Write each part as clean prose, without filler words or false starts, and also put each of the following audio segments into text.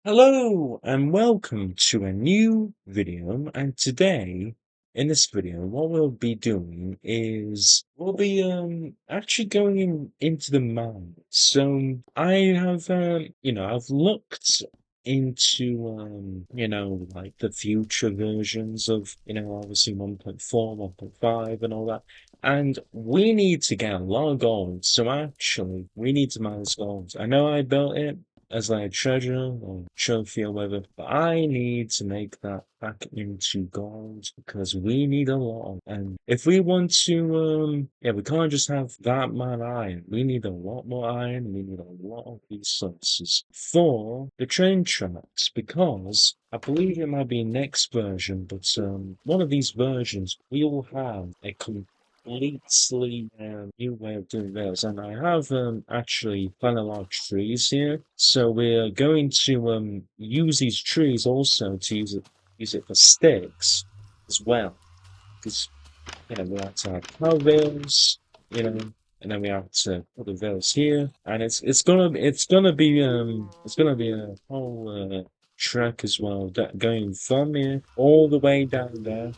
Hello and welcome to a new video, and today in this video what we'll be doing is we'll be actually going into the mine. So I have I've looked into like the future versions of obviously 1.4, 1.5 and all that. And we need to get a lot of gold. So actually we need to mine this gold. I know I built it as like a treasure or trophy or whatever. But I need to make that back into gold because we need a lot. And if we want to, we can't just have that much iron. We need a lot more iron. We need a lot of resources for the train tracks because I believe it might be next version, but one of these versions will have a completely new way of doing this. And I have actually planted a lot of trees here, so we're going to use these trees also to use it for sticks as well, because we have to have cow bales, and then we have to put the bales here, and it's gonna be a whole trek as well, that going from here all the way down there.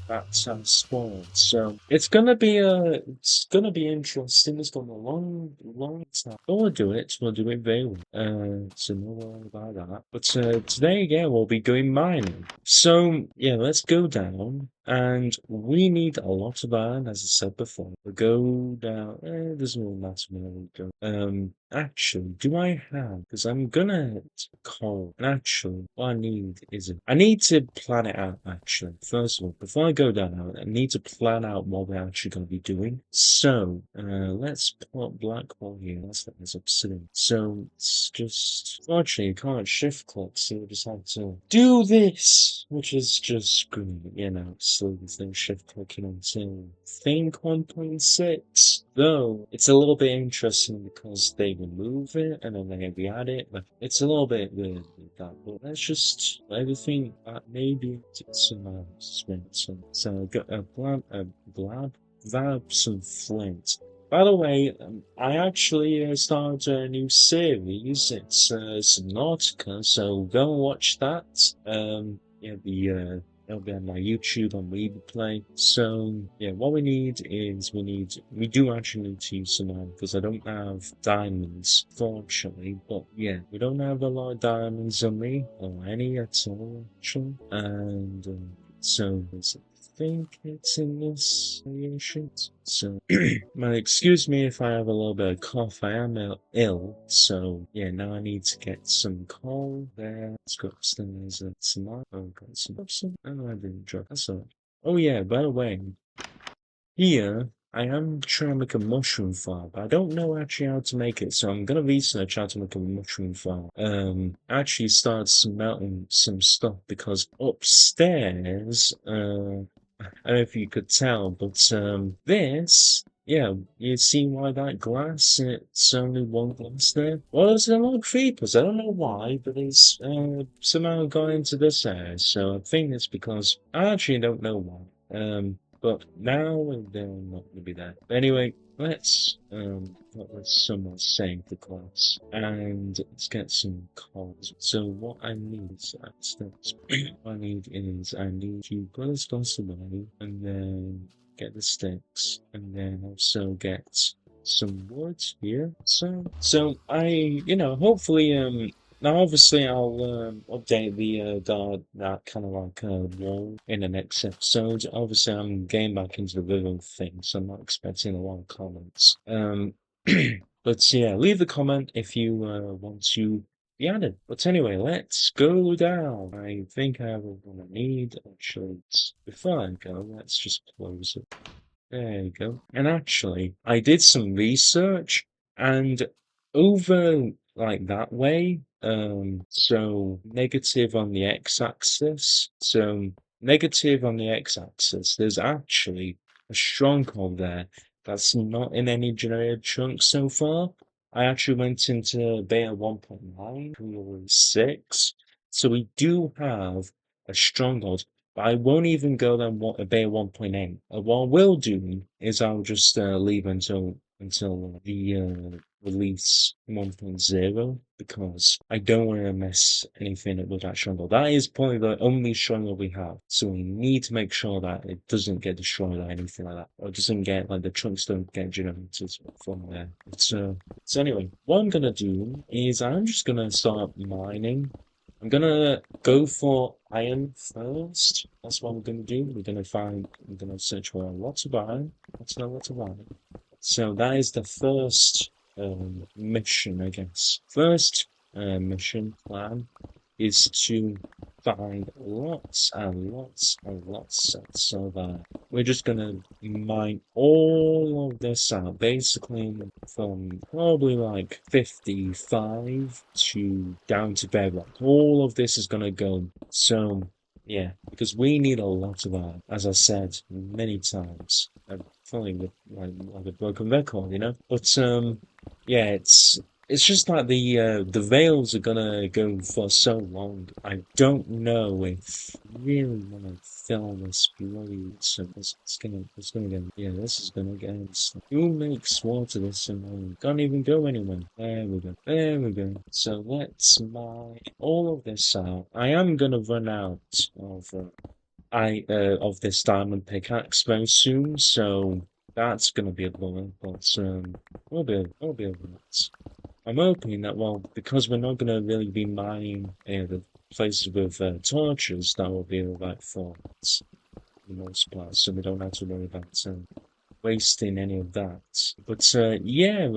That's spawn. So it's gonna be interesting. It's gonna be a long time. But we'll do it. We'll do it very well. So no worry about that. But today, yeah, we'll be going mining. So yeah, let's go down. And we need a lot of iron, as I said before. We'll go down. Doesn't really matter where we go. Actually, do I have? Because I'm gonna coal. And actually, what I need is I need to plan it out. Actually, first of all, before I go down, I need to plan out what we're actually going to be doing. So, let's put black hole here. Let's let this obsidian. So it's just actually you can't shift click, so you just have to do this, which is just great. So there's no shift clicking until think 1.6. Though it's a little bit interesting because they remove it and then they re-add it, but it's a little bit weird with that. But let's just everything that maybe it's so I got a blab some flint. By the way, I actually started a new series. It's Subnautica, so go and watch that. It'll be on my YouTube on Replay. So yeah, what we need is we do actually need to use some iron because I don't have diamonds, fortunately. But yeah, we don't have a lot of diamonds on me or any at all actually. And so I think it's in this variation. So, excuse me if I have a little bit of cough. I am ill, so yeah. Now I need to get some coal there. Let's go upstairs and some more. Oh, got some. Oh, I didn't drop. That's all. Oh yeah. By the way, here I am trying to make a mushroom farm, but I don't know actually how to make it. So I'm gonna research how to make a mushroom farm. Actually start smelting some stuff because upstairs, I don't know if you could tell, but this, yeah, you see why that glass, it's only one glass there? Well, there's a lot of creepers. I don't know why, but it's somehow got into this area. So I think it's because I actually don't know why. But now they're not going to be there. But anyway, let's someone save the class and let's get some calls. So what I need is steps. What I need is I need you put this glass away and then get the sticks and then also get some wood here. So hopefully now, obviously, I'll update that kind of like wall in the next episode. Obviously, I'm getting back into the rhythm thing, so I'm not expecting a lot of comments. But yeah, leave a comment if you want to be added. But anyway, let's go down. I think I have what I need. Actually, before I go, let's just close it. There you go. And actually, I did some research and over like that way, so negative on the x-axis. So negative on the x-axis, there's actually a stronghold there that's not in any generated chunks so far. I actually went into beta 1.9, 6, so we do have a stronghold. But I won't even go down a beta 1.8. What I will do is I'll just leave until until the release 1.0 because I don't want to mess anything up with that stronghold. That is probably the only stronghold we have, so we need to make sure that it doesn't get destroyed or anything like that, or it doesn't get like the chunks don't get generated from there. So anyway, what I'm gonna do is I'm just gonna start mining. I'm gonna go for iron first. That's what I'm gonna do. I'm gonna search for lots of iron. Lots of iron. So that is the first mission, I guess. First mission plan is to find lots and lots and lots of silver. We're just gonna mine all of this out, basically from probably like 55 to down to bedrock. All of this is gonna go. So yeah, because we need a lot of that, as I said many times. I'm feeling like a broken record, you know. But yeah, it's just like the veils are gonna go for so long. I don't know if I really want to film this bloody. So it's gonna get yeah. This is gonna get insane. Who makes water this annoying? Can't even go anywhere. There we go. There we go. So let's mine all of this out. I am gonna run out of this diamond pickaxe very soon, so that's gonna be a bummer. But we'll be able to. I'm hoping that, well, because we're not going to really be mining the places with torches, that will be the right for the most part, so we don't have to worry about wasting any of that. But yeah,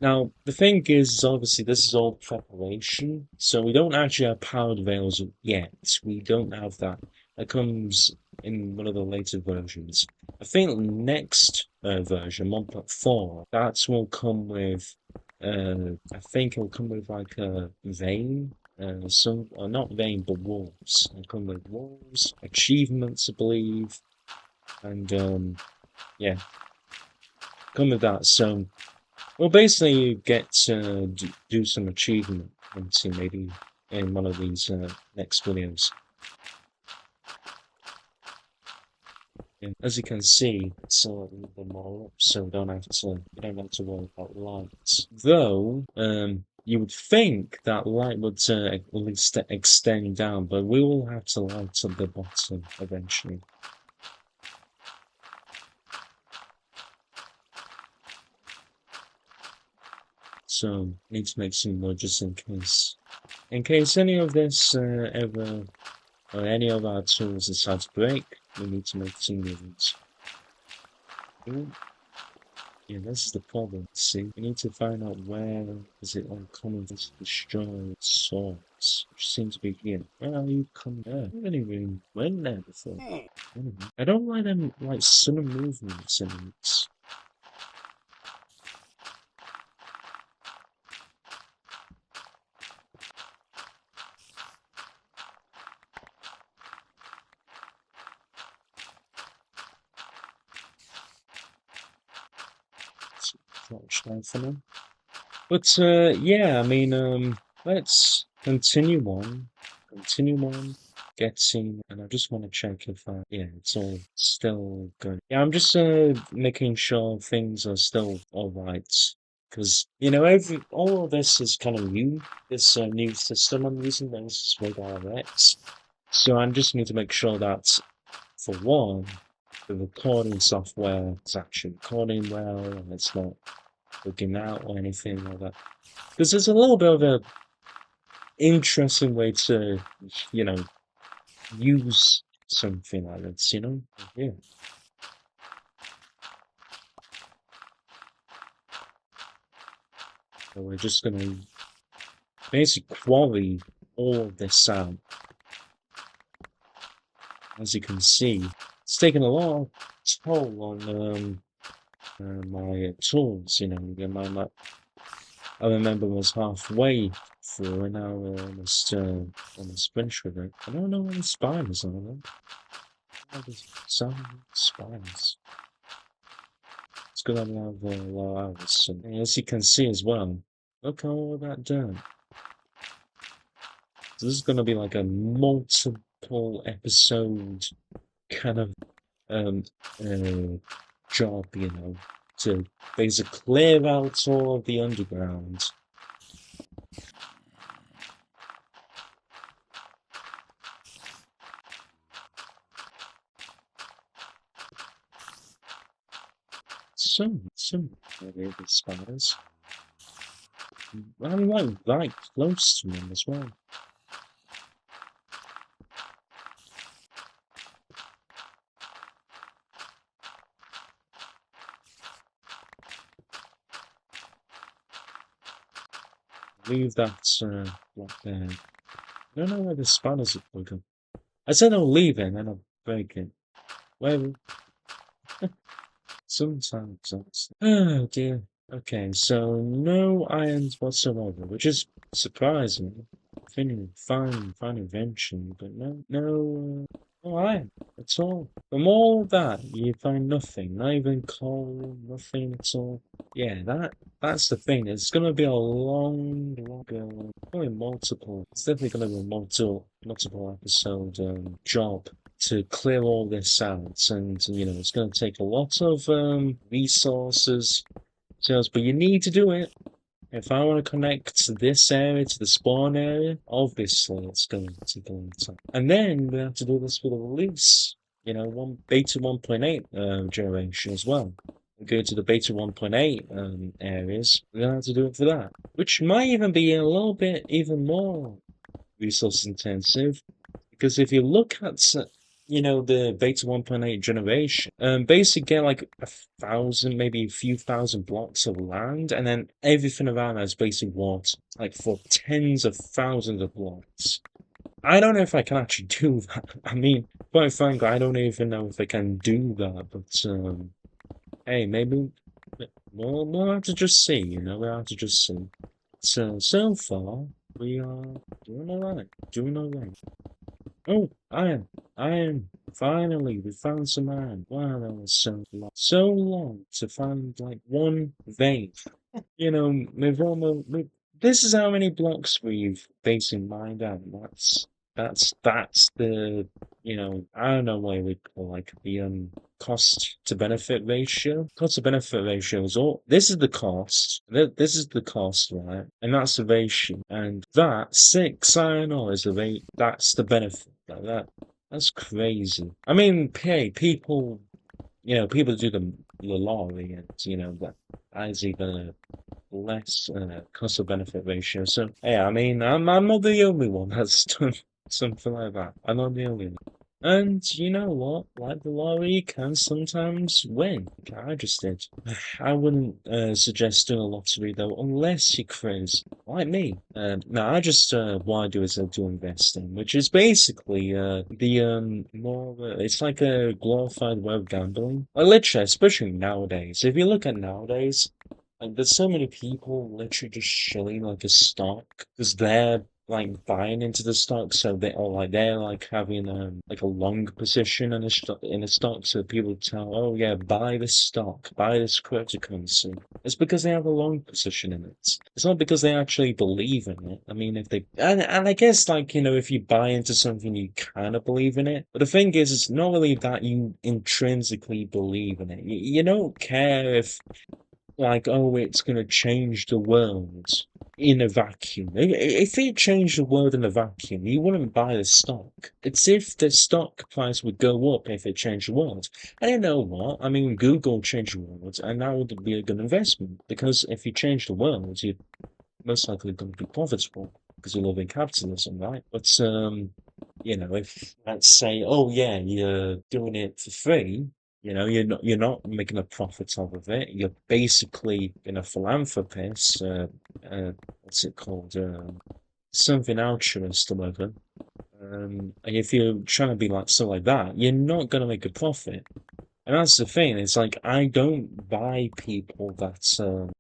now the thing is, obviously, this is all preparation, so we don't actually have powered veils yet. We don't have that. That comes in one of the later versions. I think the next version, 1.4, that will come with. I think it'll come with like a vein. Not vein, but walls. It'll come with walls, achievements, I believe, and yeah, come with that. So we'll basically get to do some achievement and see maybe in one of these next videos. And as you can see, it's a little bit more up, so you don't have to worry about lights. Though, you would think that light would at least extend down, but we will have to light up the bottom eventually. So need to make some more just in case any of this ever or any of our tools decide to break, we need to make some new ones. Yeah, this is the problem. See, we need to find out where is it all coming to destroy source, which seems to be here. Where are you coming there? I haven't even went there before. Anyway, I don't like them like sudden movements in it. Watch that for now. But yeah, I mean, let's continue on. Continue on getting, and I just want to check if yeah, it's all still good. Yeah, I'm just making sure things are still all right. Because, you know, all of this is kind of new. This new system I'm using, this Mobile X. So I just need to make sure that, for one, the recording software is actually recording well and it's not looking out or anything like that. Because there's a little bit of a interesting way to, you know, use something like this, you know? Yeah. So we're just gonna basically quarry all of this out. As you can see, it's taken a lot of toll on my tools, you know. I remember was halfway through and now we're almost finished with it. I don't know any spiders on them. There's some spiders. It's gonna have a low hours. And as you can see as well, look at all that dirt. So this is gonna be like a multiple episode kind of um uh, job, you know, to basically clear out all of the underground. Some really spiders. I'm like right close to them as well. Leave that block there. I don't know where the spiders are broken. I said I'll leave it and then I'll break it. Well, sometimes that's... Oh dear. Okay, so no irons whatsoever, which is surprising. Fine invention, but no iron at all. From all that, you find nothing, not even coal, nothing at all. Yeah, that's the thing. It's gonna be a probably multiple. It's definitely gonna be a multiple episode job to clear all this out, and it's gonna take a lot of resources, but you need to do it. If I want to connect this area to the spawn area, obviously it's going to take a long time. And then we have to do this for the release, one beta 1.8 generation as well. We go to the beta 1.8 areas, we're going to have to do it for that, which might even be a little bit even more resource intensive, because if you look at the beta 1.8 generation, basically get like 1,000, maybe a few thousand blocks of land, and then everything around that is basically water, like for tens of thousands of blocks. I don't know if I can actually do that. I mean, quite frankly, I don't even know if I can do that, but hey, maybe we'll have to just see, we'll have to just see. So far, we are doing alright. Oh, iron. Finally, we found some iron. Wow, that was so long to find like one vein. This is how many blocks we've basically mined out. That's the, I don't know what we call like the cost to benefit ratio. Cost to benefit ratio is all. This is the cost. This is the cost, right? And that's the ratio. And that 6 iron ore is the rate. That's the benefit. Like that. That's crazy. I mean, hey, people do the lottery, and that is even less cost of benefit ratio. So yeah, I mean, I'm not the only one that's done something like that. I'm not the only one. And you know what? Like the lottery can sometimes win. Like I just did. I wouldn't suggest doing a lottery though, unless you're crazy, like me. No, I just what I do is I do investing, which is basically the more it's like a glorified way of gambling. Like literally, especially nowadays. If you look at nowadays. Like, there's so many people literally just shilling like a stock because they're like buying into the stock, so they're like having like a long position in a stock, so people tell, oh yeah, buy this stock, buy this cryptocurrency. It's because they have a long position in it. It's not because they actually believe in it. I mean, if they and I guess like if you buy into something, you kind of believe in it. But the thing is, it's not really that you intrinsically believe in it. You don't care if like, oh, it's going to change the world in a vacuum. If it changed the world in a vacuum, you wouldn't buy the stock. It's if the stock price would go up if it changed the world. And you know what? I mean, Google changed the world, and that would be a good investment because if you change the world, you're most likely going to be profitable because you live in capitalism, right? But if let's say, oh yeah, you're doing it for free, you're not making a profit off of it. You're basically being a philanthropist. What's it called? Something altruist or whatever. And if you're trying to be like so like that, you're not gonna make a profit. And that's the thing. It's like I don't buy people that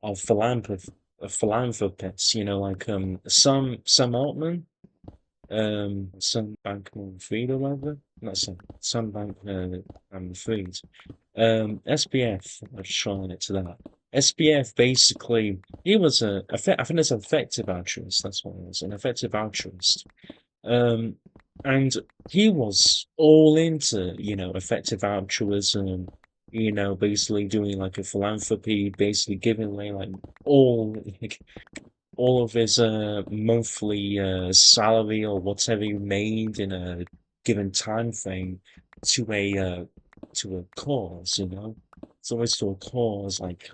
are philanthropists. Like Sam Altman, some Bankman Fried or whatever. Not some Bankman Fried. SPF, I'm just trying it to that. SPF basically, he was I think it's an effective altruist, that's what it was, an effective altruist. Um, and he was all into, effective altruism, basically doing like a philanthropy, basically giving away like all like all of his monthly salary or whatever he made in a given time frame to a cause, It's always to a cause like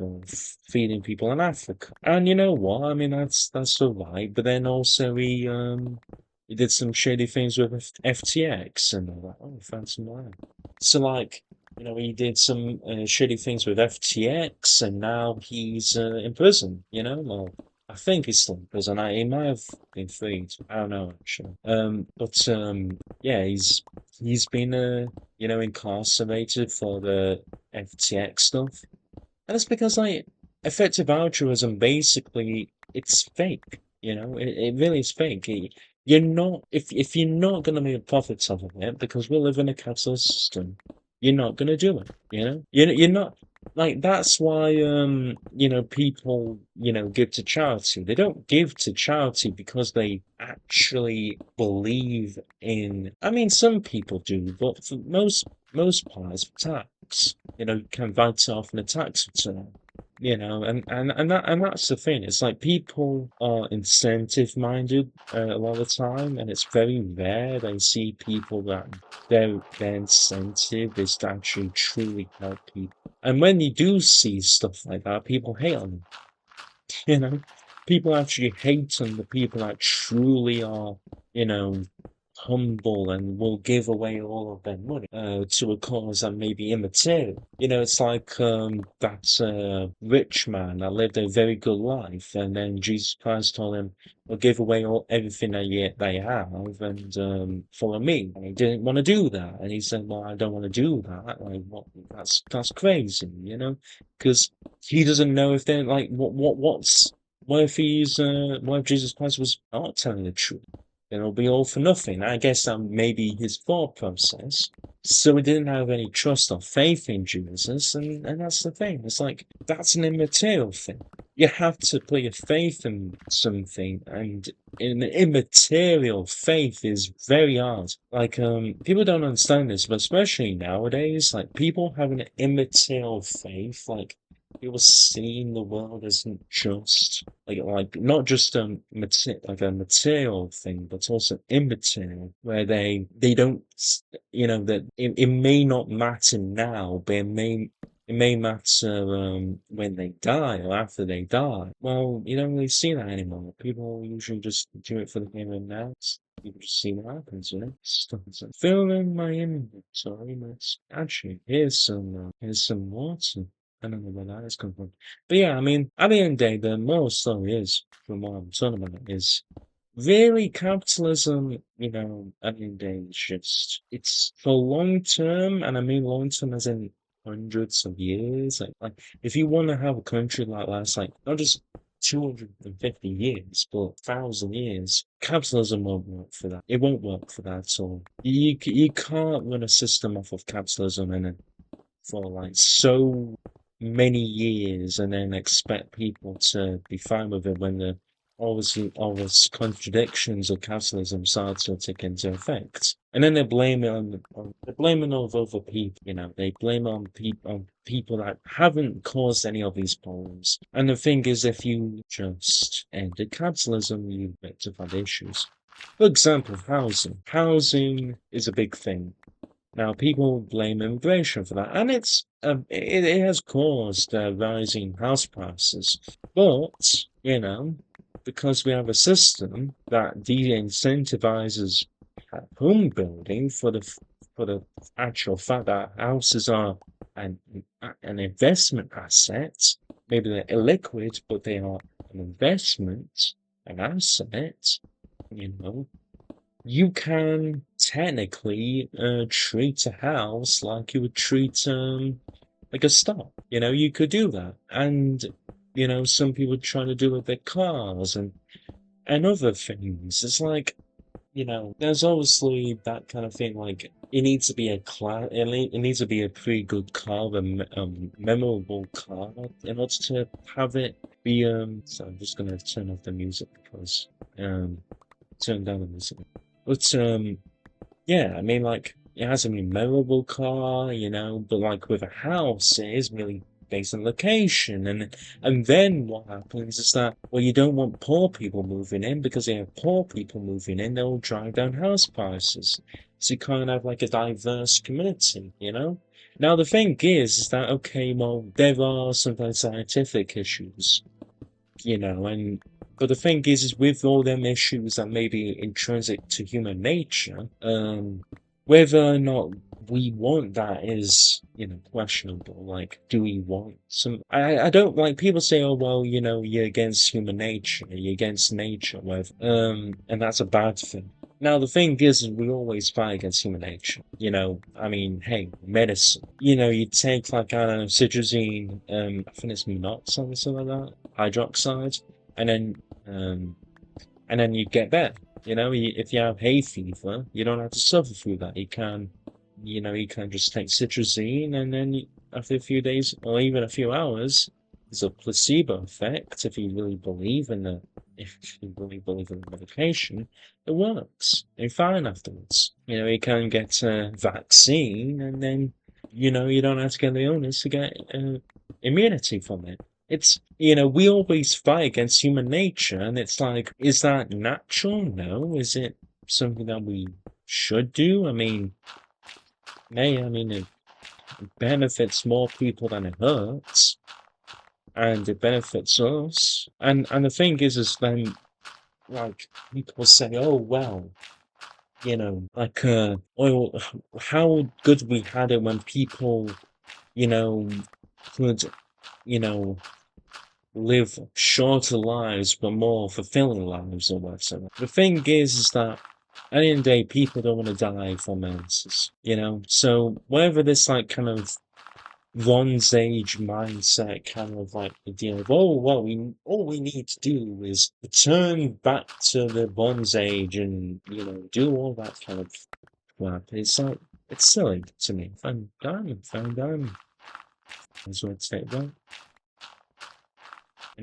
feeding people in Africa. And you know what? I mean that's all right. But then also he did some shady things with FTX and all that. Oh, fancy that. So like he did some shitty things with FTX, and now he's in prison. Well, I think he's still in prison. He might have been freed. I don't know actually. But yeah, he's been incarcerated for the FTX stuff, and it's because like effective altruism basically it's fake. It really is fake. You're not if you're not gonna make a profit off of it because we live in a capitalist system, you're not gonna do it. You're not like that's why people give to charity. They don't give to charity because they actually believe in. I mean, some people do, but for most parts, for tax. You can write it off in a tax return. And that's the thing. It's like people are incentive minded a lot of the time, and it's very rare they see people that their incentive is to actually truly help people. And when you do see stuff like that, people hate on them. You know, people actually hate on the people that truly are, you know, humble and will give away all of their money to a cause that may be immaterial. It's like that rich man that lived a very good life, and then Jesus Christ told him, "Well, give away everything that you have and follow me." And he didn't want to do that, and he said, "Well, I don't want to do that. Like, what? That's crazy, because he doesn't know if they're like what if what if Jesus Christ was not telling the truth? Then it'll be all for nothing. I guess that may be his thought process. So he didn't have any trust or faith in Jesus, and that's the thing. It's like that's an immaterial thing. You have to put your faith in something, and an immaterial faith is very hard. Like people don't understand this, but especially nowadays, like people have an immaterial faith, like people seeing the world isn't just like not just like a material thing, but also immaterial, where they don't that it may not matter now, but it may matter when they die or after they die. Well, you don't really see that anymore. People usually just do it for the here and now. People just see what happens, Stuff like fill in my inventory. Let's actually here's some water. I don't know where that is coming from. But yeah, I mean, at the end of the day, the moral story is, from what I'm talking about, is really capitalism, at the end of the day, it's for long term, and I mean long term as in hundreds of years. Like if you want to have a country like that's like not just 250 years, but 1,000 years, capitalism won't work for that. It won't work for that at all. You can't run a system off of capitalism and for like so many years and then expect people to be fine with it when the obviously all these contradictions of capitalism start to take into effect. And then they blame it they blame it on other people, they blame it on people that haven't caused any of these problems. And the thing is, if you just ended capitalism, you rectified issues. For example, housing. Housing is a big thing. Now, people blame immigration for that, and it has caused rising house prices. But because we have a system that de-incentivizes home building for the actual fact that houses are an investment asset. Maybe they're illiquid, but they are an investment, an asset. You can technically treat a house like you would treat like a stock. You could do that, and some people try to do it with their cars and other things. It's like there's obviously that kind of thing. Like it needs to be a class. It needs to be a pretty good car, memorable car, in order to have it be. So I'm just gonna turn off the music because turn down the music. But yeah, I mean, like it has a memorable car, but like with a house, it is really based on location. And then what happens is that, well, you don't want poor people moving in because if poor people moving in, they'll drive down house prices. So you kind of have like a diverse community. Now the thing is that okay, well, there are sometimes scientific issues, and but the thing is with all them issues that may be intrinsic to human nature, whether or not we want that is, questionable. Like, do we want some? I don't like people say, oh well, you're against human nature, you're against nature, whatever, and that's a bad thing. Now the thing is we always fight against human nature. I mean, hey, medicine. You take like I don't know, citrazine, I think it's monoxide or something like that, hydroxide, and then um, and then you get better. If you have hay fever, you don't have to suffer through that. You can just take citrazine, and then after a few days or even a few hours, there's a placebo effect. If you really believe in the medication, it works. You're fine afterwards. You can get a vaccine, and then you don't have to get the illness to get immunity from it. We always fight against human nature, and it's like, is that natural? No. Is it something that we should do? It benefits more people than it hurts, and it benefits us. And the thing is then, like, people say, oh, well, like, well, how good we had it when people, you know, could, you know, live shorter lives but more fulfilling lives or whatever. The thing is that at the end of the day, people don't want to die from illnesses. So whatever this like kind of Bronze Age mindset kind of like idea of, oh well, we all we need to do is return back to the Bronze Age and do all that kind of crap. It's like it's silly to me. Found diamond. That's what it's like, right? I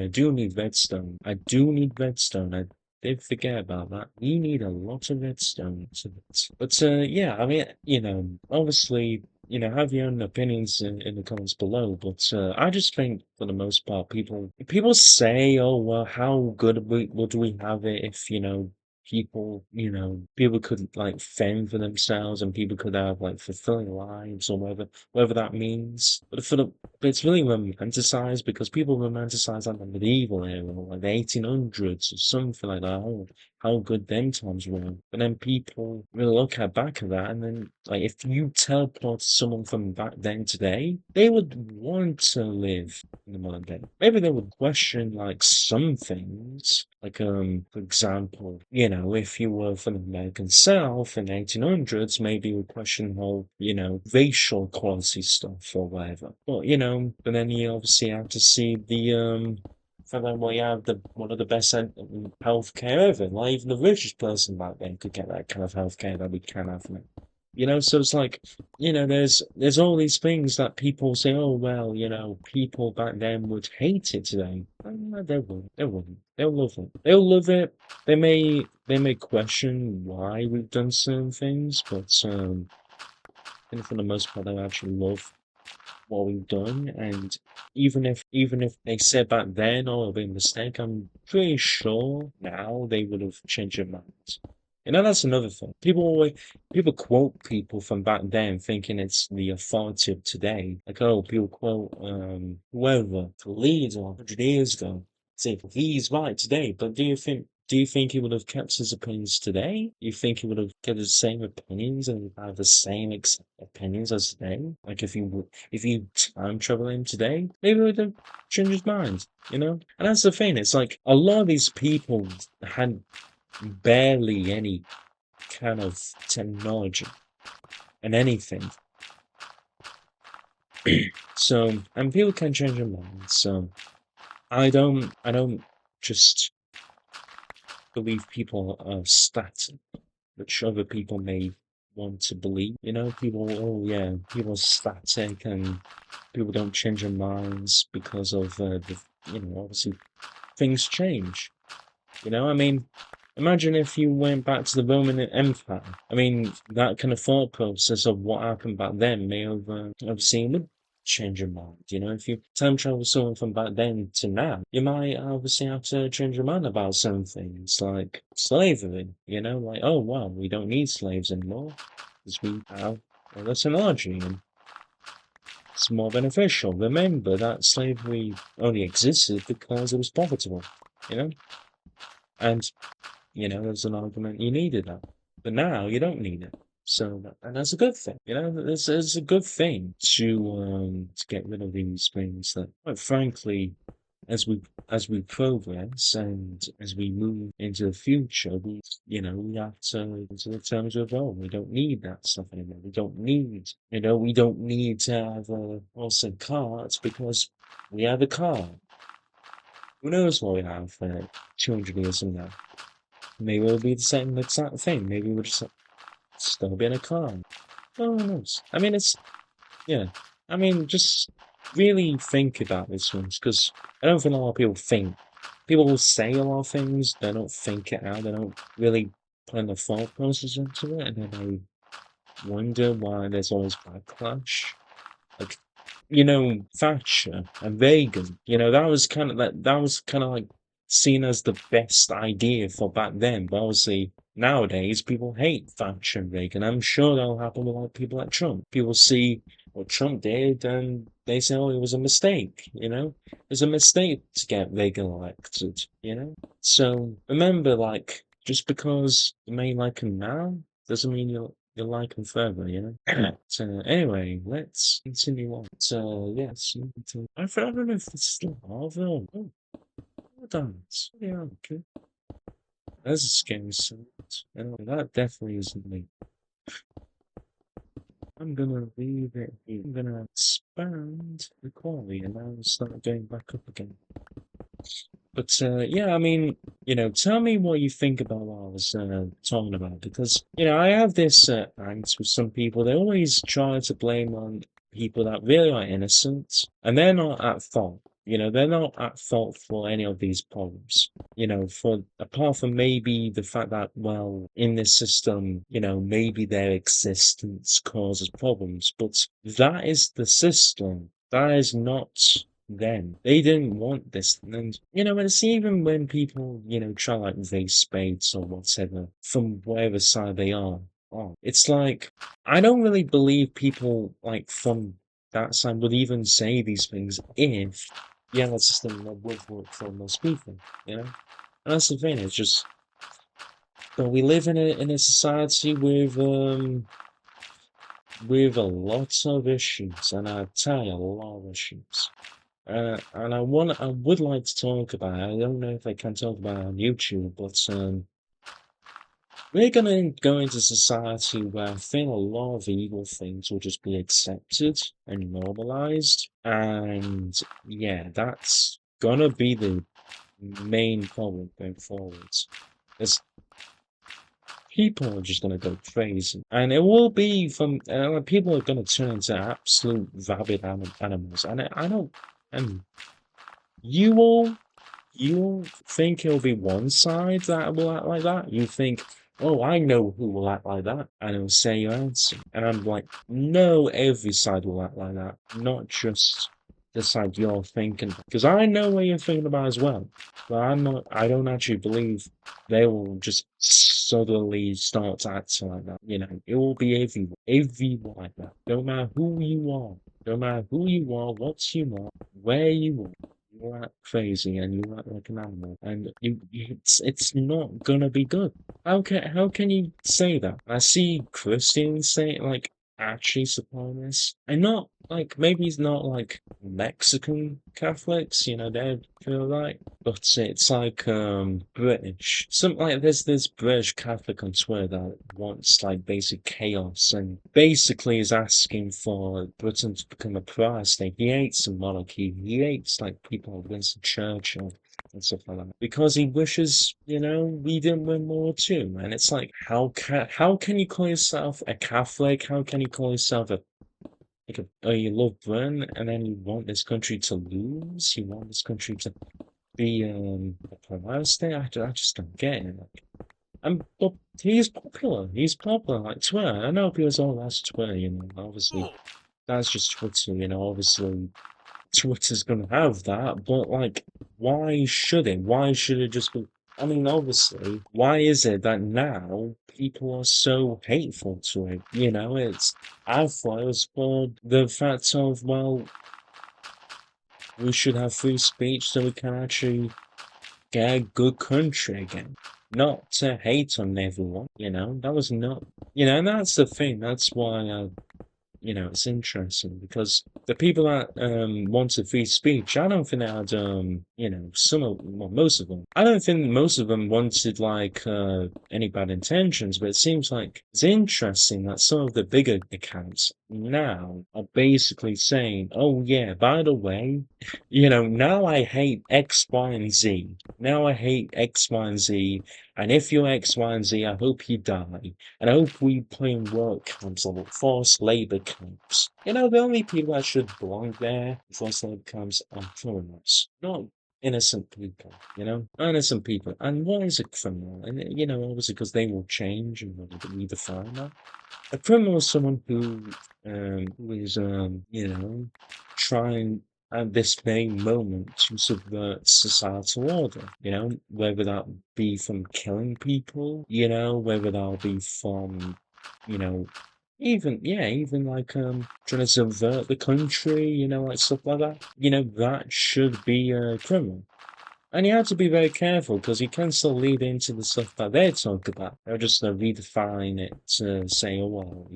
do need redstone. I do need redstone. I did forget about that. We need a lot of redstone. But yeah, I mean, obviously, have your own opinions in the comments below. But I just think, for the most part, people say, oh well, how good would we have it if people could like fend for themselves and people could have like fulfilling lives or whatever that means. But it's really romanticized because people romanticize like the medieval era or like the 1800s or something like that. Oh, how good them times were. But then people really look at back at that, and then like if you teleport someone from back then today, they would want to live in the modern day. Maybe they would question like some things. Like for example, if you were from the American South in the 1800s, maybe you would question whole, racial equality stuff or whatever. But then you obviously have to see for them, we have one of the best healthcare ever. Like even the richest person back then could get that kind of healthcare that we can have now. So it's like, there's all these things that people say, oh well, people back then would hate it today. They wouldn't. They wouldn't. They'll love it. They'll love it. They may question why we've done certain things, but I think for the most part, they actually love what we've done. And even if they said back then, oh, it'll be a mistake, I'm pretty sure now they would have changed their minds. That's another thing. People quote people from back then thinking it's the authority of today. Like, oh, people quote whoever, the leader 100 years ago, say he's right today. But do you think he would have kept his opinions today? Do you think he would have kept the same opinions and have the same opinions as today? Like if you time travel him today, maybe he would have changed his mind. And that's the thing. It's like a lot of these people had barely any kind of technology and anything. So, and people can change their minds. So I don't just believe people are static, which other people may want to believe. Oh yeah, people are static and people don't change their minds because of obviously things change. I mean, Imagine if you went back to the Roman Empire. I mean, that kind of thought process of what happened back then may have obviously would change your mind. You know, if you time travel someone from back then to now, you might obviously have to change your mind about some things like slavery. You know, like, oh wow, we don't need slaves anymore because we have all this technology and it's more beneficial. Remember that slavery only existed because it was profitable. You know, and there's an argument you needed that. But now you don't need it. So, and that's a good thing. It's a good thing to get rid of these things that, quite frankly, as we progress and as we move into the future, we have to into the terms of, oh, we don't need that stuff anymore. We don't need to have also cards because we have a car. Who knows what we have 200 years from now? Maybe it'll be the same exact thing. Maybe we'll just still be in a car. Oh, who knows? I mean, yeah. I mean, just really think about these things because I don't think a lot of people think. People will say a lot of things, they don't think it out, they don't really put the thought process into it, and then they wonder why there's always backlash. Like, Thatcher and Reagan, that was kind of like seen as the best idea for back then. But obviously nowadays people hate Thatcher and Reagan. I'm sure that'll happen with like people like Trump. People see what Trump did and they say, oh, it was a mistake, It was a mistake to get Reagan elected. So remember, like, just because you may like him now doesn't mean you'll like him forever. So anyway, let's continue on. So yes, I don't know if this is still lava. Oh, hold on. Yeah, okay. That's a scary sight. Anyway, that definitely isn't me. I'm gonna leave it here. I'm gonna expand the quality and now start going back up again. But yeah, I mean, tell me what you think about what I was talking about because I have this angst with some people. They always try to blame on people that really are innocent, and they're not at fault. They're not at fault for any of these problems. For apart from maybe the fact that, well, in this system, maybe their existence causes problems, but that is the system. That is not them. They didn't want this. And, it's even when people, try like race spades or whatever from whatever side they are on. It's like, I don't really believe people like from that side would even say these things if the other system would work for most people, And that's the thing, it's just, but we live in a society with a lot of issues, and I tell you, a lot of issues. And I would like to talk about it. I don't know if I can talk about it on YouTube, but we're gonna go into society where I think a lot of evil things will just be accepted and normalized. And yeah, that's gonna be the main problem going forwards. Is people are just gonna go crazy, and it will be from people are gonna turn into absolute rabid animals. And I don't, and you all. You think it'll be one side that will act like that? You think, oh, I know who will act like that, and it'll say your answer. And I'm like, no, every side will act like that, not just the side you're thinking. Because I know what you're thinking about as well, but I don't actually believe they will just suddenly start acting like that. It will be everyone like that. No matter who you are, what you are, where you are. You act crazy and you act like an animal, and it's not gonna be good. How can you say that? I see Christians say like actually support this, and not like maybe it's not like Mexican Catholics, they feel right, but it's like British. Some like there's this British Catholic on Twitter that wants like basic chaos and basically is asking for Britain to become a prior state. He hates the monarchy. He hates like people like Winston Churchill and stuff like that because he wishes we didn't win World War II. And it's like how can you call yourself a Catholic? How can you call yourself oh, you love Britain and then you want this country to lose? You want this country to be a pariah state? I just don't get it. But he's popular. He's popular, like Twitter. I know people say, "Oh, that's Twitter," you know. Obviously, that's just Twitter, you know. Obviously, Twitter's gonna have that, but like, why should it? Why should it just be? I mean, obviously, why is it that now people are so hateful to it? You know, I thought it was for the fact of, well, we should have free speech so we can actually get a good country again. Not to hate on everyone, you know, that was not, you know, and that's the thing, that's why it's interesting because the people that wanted free speech, I don't think they had most of them. I don't think most of them wanted like any bad intentions, but it seems like it's interesting that some of the bigger accounts now are basically saying, "Oh yeah, by the way, now I hate X, Y, and Z. Now I hate X, Y, and Z, and if you're X, Y, and Z, I hope you die." And I hope we play in work camps or forced labor camps. The only people that should belong there in forced labor camps are criminals, not innocent people, Not innocent people. And what is a criminal? And, obviously because they will change and will redefine that. A criminal is someone who is, trying at this very moment to subvert societal order, whether that be from killing people, whether that'll be from, you know, even like trying to subvert the country, like stuff like that. That should be a criminal. And you have to be very careful because you can still lead into the stuff that they talk about. They're just redefine it to say, oh, well,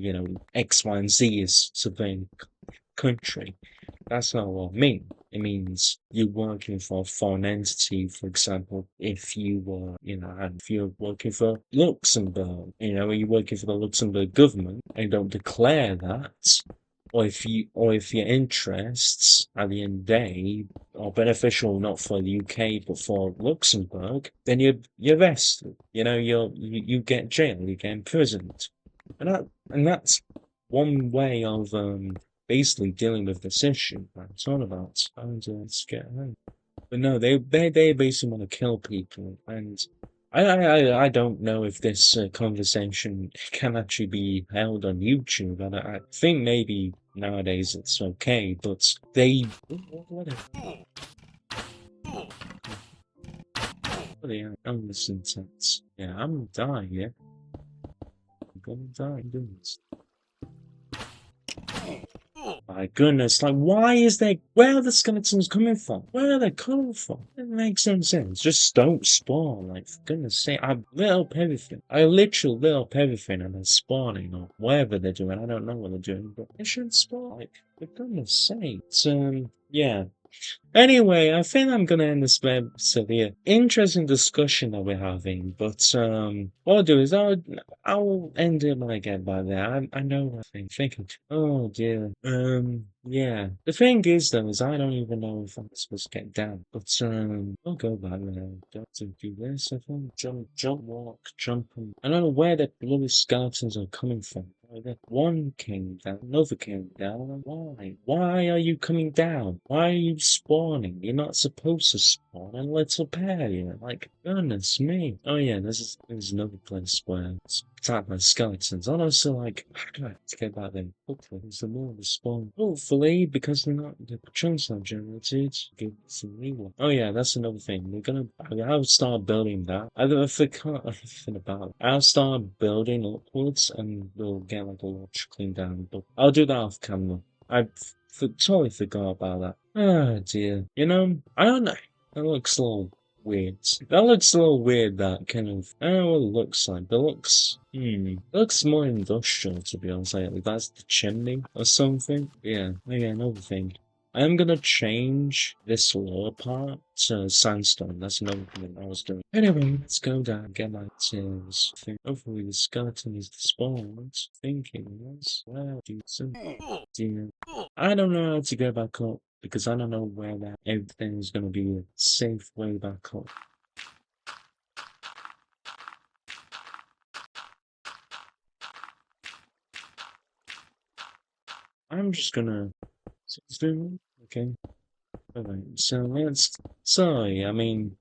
X, Y, and Z is something country. That's not what it means. It means you're working for a foreign entity, for example, if you were, and if you're working for Luxembourg, you're working for the Luxembourg government and you don't declare that, or if your interests at the end of the day are beneficial not for the UK but for Luxembourg, then you're arrested. You get jailed, you get imprisoned, and that's one way of basically dealing with this issue that it's all about. And let's get home. But no, they basically want to kill people, and I don't know if this conversation can actually be held on YouTube, and I think maybe nowadays it's okay, but what are endless intense. Yeah, I'm dying. Yeah, I'm gonna die doing this. My goodness, like, where are the skeletons coming from? Where are they coming from? It makes no sense. Just don't spawn, like, for goodness sake. I lit up everything. I literally lit up everything and they're spawning, or whatever they're doing. I don't know what they're doing, but they shouldn't spawn, like, for goodness sake. Yeah. Anyway, I think I'm gonna end this episode here. Interesting discussion that we're having, but what I'll do is I'll end it when I get back there. I know what I'm thinking. Oh dear. Yeah. The thing is though, is I don't even know if I'm supposed to get down. But I'll go back there. Got to do this, I think. Jump, walk, jump, and I don't know where the bloody skeletons are coming from. One came down, another came down. Why? Why are you coming down? Why are you spawning? You're not supposed to spawn in Little Pair, like, goodness me. Oh yeah, there's another place where it's attacked by skeletons. And also, like, how do I have to get back there? Hopefully, there's the more to spawn. Hopefully, because the chunks not generated, give it some leeway. Oh yeah, that's another thing. I'll start building that. I forgot everything about it. I'll start building upwards and we'll get like a little trickling down. But I'll do that off camera. Totally forgot about that. Oh dear. I don't know. That looks a little weird. That looks a little weird, that kind of. I don't know what it looks like, but it looks more industrial, to be honest. Like that's the chimney or something. Yeah, maybe another thing. I'm gonna change this lower part to sandstone. That's another thing I was doing. Anyway, let's go down and get my tails. Hopefully the skeleton is the spawn. Thinking was well, decent. Dear. I don't know how to get back up because I don't know where that everything is gonna be a safe way back up. I'm just gonna okay. Alright, so sorry, I mean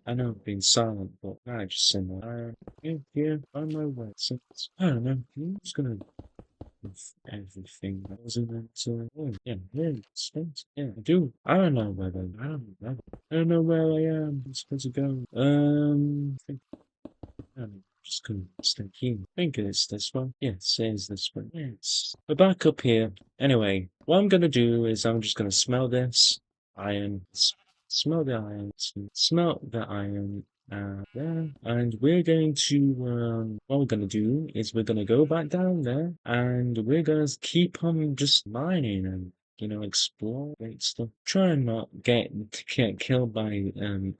I know I've been silent, but I just said that. Yeah, yeah, on my way. So, I don't know. I'm just gonna everything that was in that. Oh, yeah, yeah, space. Yeah, I do. I don't know where I don't know where I am. I'm supposed to go. I think I'm just gonna stay here. I think it's this one. Yeah, it says this one. Yes. We're back up here. Anyway, what I'm gonna do is I'm just gonna smell this iron. Smell the iron. Smell the iron. Yeah, and we're going to what we're gonna do is we're gonna go back down there and we're gonna keep on just mining and explore great stuff. Try and not get killed by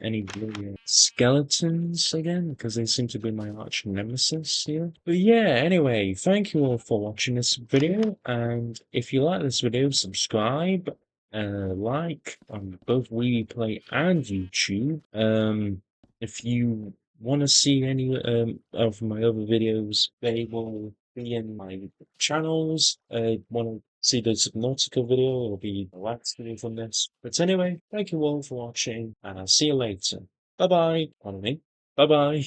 any blue skeletons again, because they seem to be my arch nemesis here. But yeah, anyway, thank you all for watching this video, and if you like this video, subscribe, like on both Weeby Play and YouTube. If you want to see any of my other videos, they will be in my channels. Want to see the Subnautica video? It'll be the last video from this. But anyway, thank you all for watching, and I'll see you later. Bye bye. Pardon me. Bye bye.